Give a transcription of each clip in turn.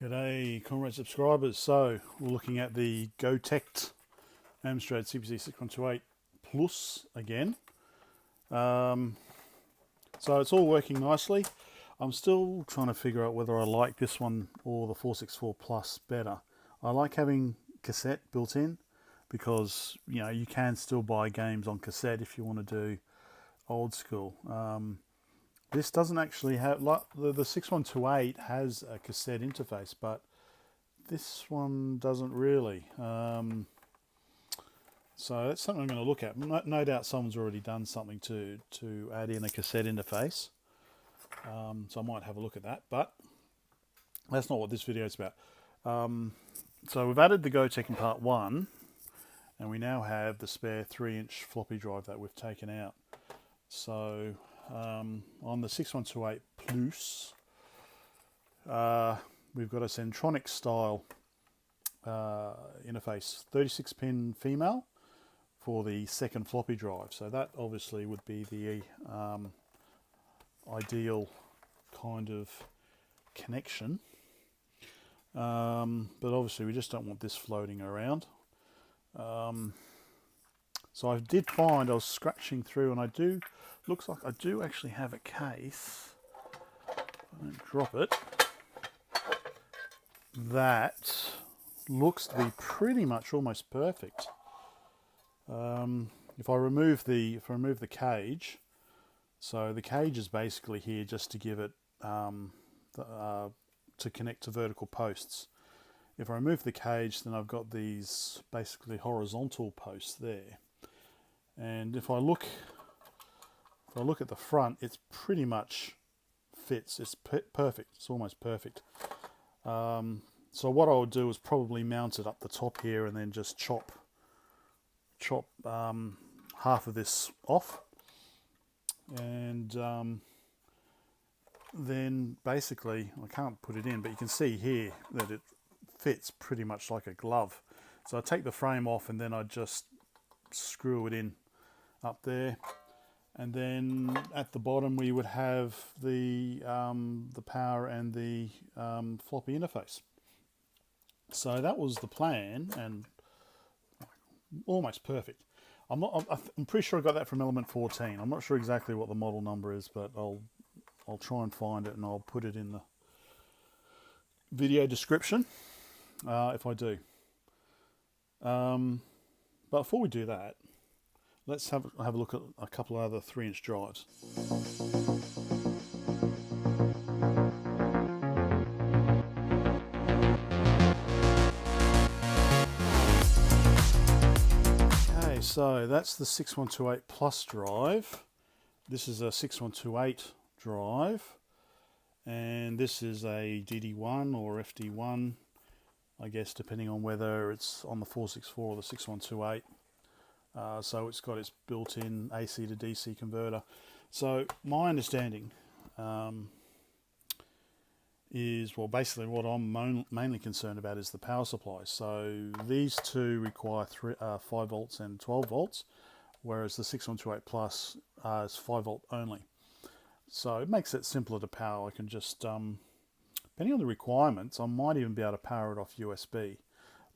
G'day comrade subscribers. So we're looking at the Gotek Amstrad CPC 6128 Plus again. So it's all working nicely. I'm still trying to figure out whether I like this one or the 464 Plus better. I like having cassette built in because you can still buy games on cassette if you want to do old school. This doesn't actually have, like the 6128 has a cassette interface, but this one doesn't really. So that's something I'm going to look at. No doubt someone's already done something to add in a cassette interface. So I might have a look at that, but that's not what this video is about. So we've added the Gotek in part 1, and we now have the spare 3-inch floppy drive that we've taken out. So on the 6128 Plus, we've got a Centronics style interface, 36-pin female for the second floppy drive. So that obviously would be the ideal kind of connection. But obviously we just don't want this floating around. So I did find, I was scratching through, and looks like I do actually have a case, I don't drop it, that looks to be pretty much almost perfect. If I remove the cage, so the cage is basically here just to give it to connect to vertical posts. If I remove the cage, then I've got these basically horizontal posts there. And if I look at the front, it's pretty much fits. It's perfect. It's almost perfect. So what I would do is probably mount it up the top here, and then just chop half of this off, and then basically I can't put it in, but you can see here that it fits pretty much like a glove. So I take the frame off, and then I just screw it in up there, and then at the bottom we would have the power and the floppy interface. So that was the plan, and almost perfect. I'm pretty sure I got that from Element 14. I'm not sure exactly what the model number is, but I'll try and find it, and I'll put it in the video description if I do. But before we do that, let's have a look at a couple of other 3-inch drives. Okay, so that's the 6128 Plus drive. This is a 6128 drive, and this is a DD1 or FD1, I guess, depending on whether it's on the 464 or the 6128. So it's got its built-in AC to DC converter. So my understanding is, well, basically what I'm mainly concerned about is the power supply. So these two require 5 volts and 12 volts, whereas the 6128 Plus is 5 volt only. So it makes it simpler to power. I can just, depending on the requirements, I might even be able to power it off USB,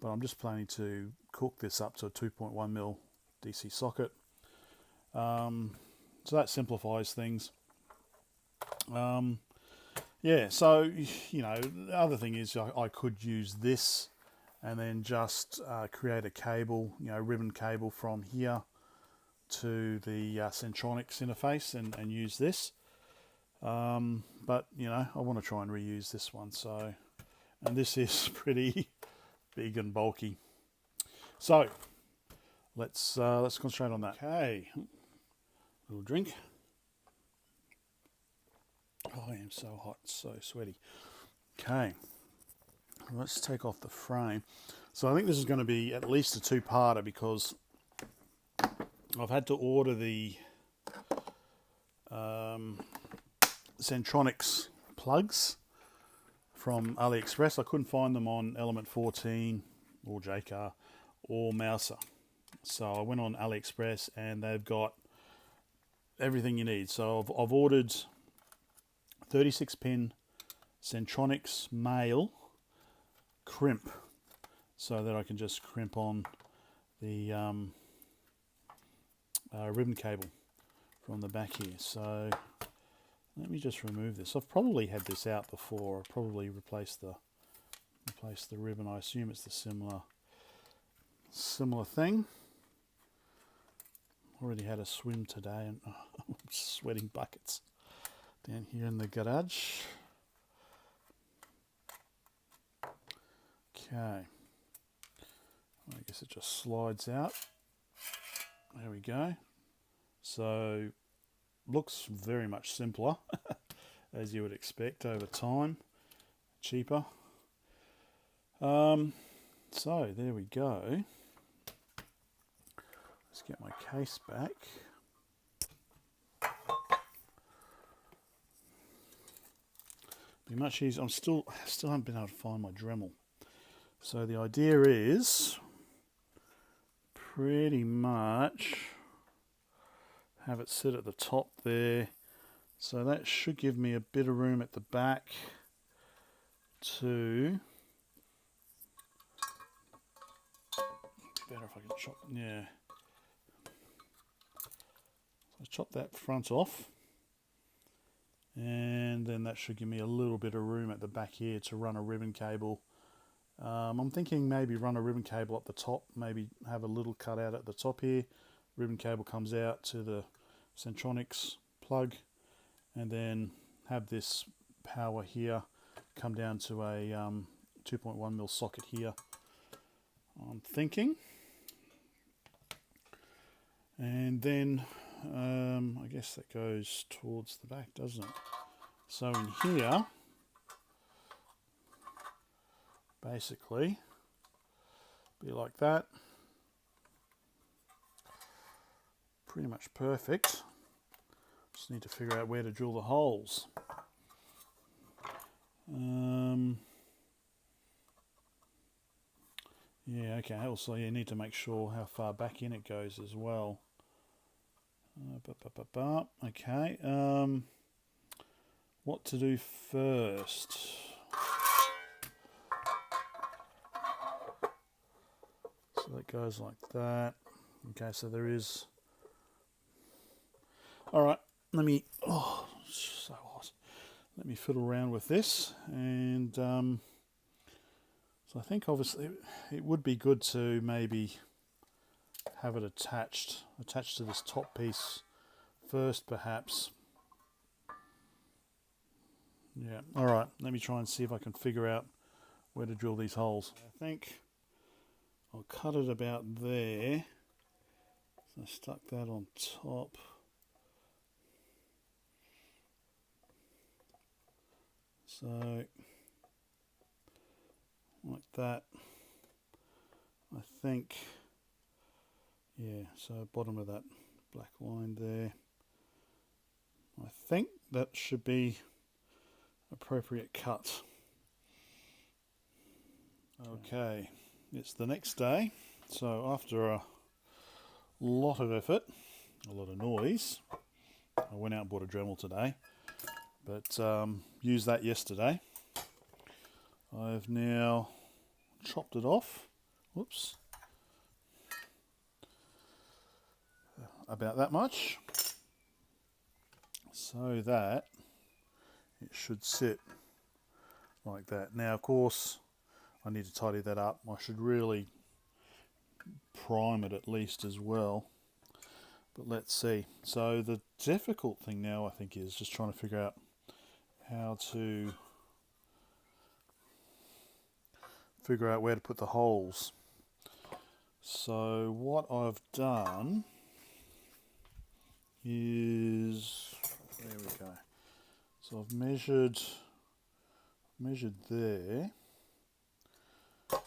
but I'm just planning to cook this up to a 2.1mm DC socket. So that simplifies things. Yeah, so the other thing is I could use this and then just create a cable, ribbon cable from here to the Centronics interface and use this. But I want to try and reuse this one. So, and this is pretty big and bulky. So let's concentrate on that. Okay, little drink. Oh, I am so hot, so sweaty. Okay, let's take off the frame. So I think this is going to be at least a 2-parter, because I've had to order the Centronics plugs from Aliexpress. I couldn't find them on Element 14 or JCar or Mouser. So I went on Aliexpress, and they've got everything you need. So I've ordered 36-pin Centronics male crimp so that I can just crimp on the ribbon cable from the back here. So let me just remove this. I've probably had this out before. I've probably replaced the ribbon. I assume it's the similar thing. Already had a swim today and I'm sweating buckets down here in the garage. Okay, I guess it just slides out. There we go. So looks very much simpler as you would expect over time, cheaper. So there we go. Let's get my case back. Be much easier. Still haven't been able to find my Dremel. So the idea is pretty much have it sit at the top there. So that should give me a bit of room at the back to, better if I can chop, yeah. So chop that front off, and then that should give me a little bit of room at the back here to run a ribbon cable. I'm thinking maybe run a ribbon cable up the top, maybe have a little cutout at the top here. Ribbon cable comes out to the Centronics plug, and then have this power here come down to a 2.1mm socket here, I'm thinking. And then I guess that goes towards the back, doesn't it? So in here, basically be like that. Pretty much perfect. Just need to figure out where to drill the holes. Yeah, okay. Also, you need to make sure how far back in it goes as well. Okay. What to do first? So that goes like that. Okay, so there is. All right, let me. Oh, so hot. Let me fiddle around with this, and so I think obviously it would be good to maybe have it attached to this top piece first, perhaps. Yeah. All right. Let me try and see if I can figure out where to drill these holes. I think I'll cut it about there. So I stuck that on top. So like that. I think, yeah, so bottom of that black line there. I think that should be appropriate cut. Okay, it's the next day. So after a lot of effort, a lot of noise, I went out and bought a Dremel today, but used that yesterday. I've now chopped it off. Whoops. About that much. So that it should sit like that. Now, of course, I need to tidy that up. I should really prime it at least as well. But let's see. So the difficult thing now, I think, is just trying to figure out how to figure out where to put the holes. So what I've done is, there we go. So I've measured there. I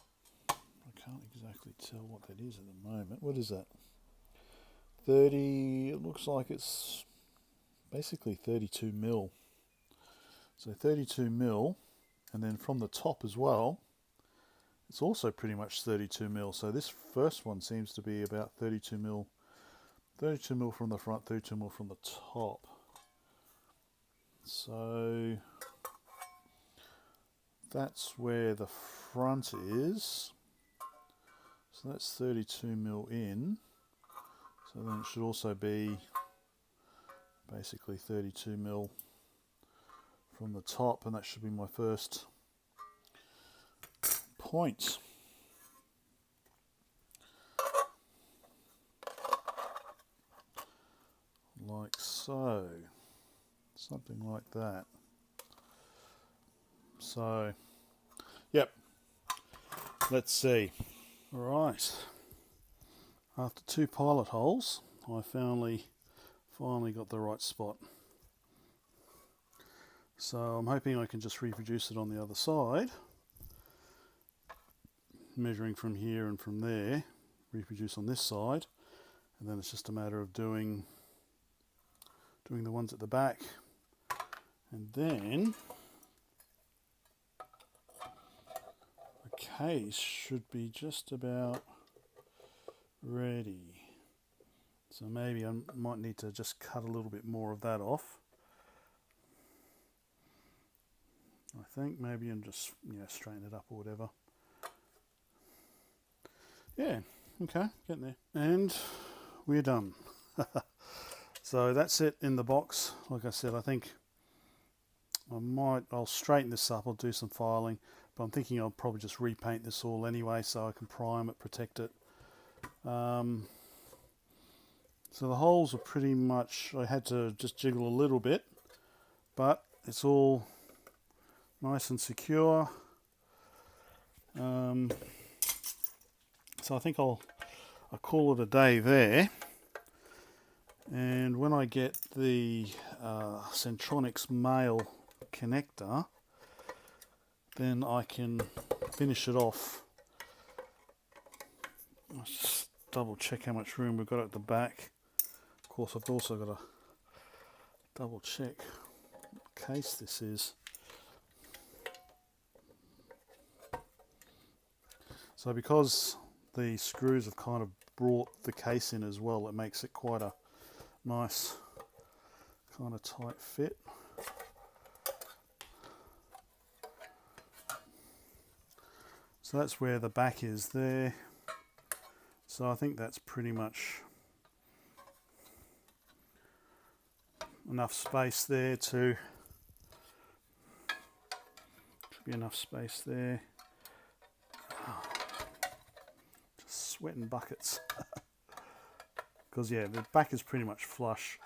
can't exactly tell what that is at the moment. What is that? 30, it looks like it's basically 32 mil. So 32 mil, and then from the top as well, it's also pretty much 32 mil. So this first one seems to be about 32 mil. 32 mil from the front, 32 mil from the top. So that's where the front is, so that's 32mm in, so then it should also be basically 32mm from the top, and that should be my first point. Like so, something like that. So, yep, let's see. Alright, after 2 pilot holes, I finally got the right spot. So I'm hoping I can just reproduce it on the other side, measuring from here and from there, reproduce on this side, and then it's just a matter of doing the ones at the back, and then the case should be just about ready. So maybe I might need to just cut a little bit more of that off. I think maybe, and just straighten it up or whatever. Yeah, okay, getting there. And we're done. So that's it in the box. Like I said, I think I'll straighten this up, I'll do some filing, but I'm thinking I'll probably just repaint this all anyway so I can prime it, protect it. So the holes are pretty much, I had to just jiggle a little bit, but it's all nice and secure. So I think I'll call it a day there. And when I get the Centronics male connector, then I can finish it off. Let's just double check how much room we've got at the back. Of course, I've also got to double check what case this is. So because the screws have kind of brought the case in as well, it makes it quite a nice kind of tight fit. So that's where the back is there. So I think that's pretty much enough space there to, should be enough space there. Just sweating buckets. Because yeah, the back is pretty much flush,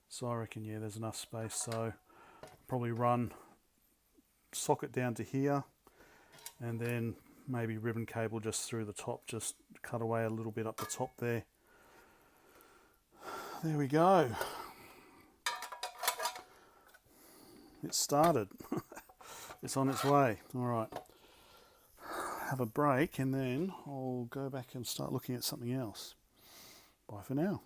so I reckon yeah, there's enough space. So probably run socket down to here, and then maybe ribbon cable just through the top, just cut away a little bit up the top there. There we go. It started. It's on its way. All right. Have a break, and then I'll go back and start looking at something else. Bye for now.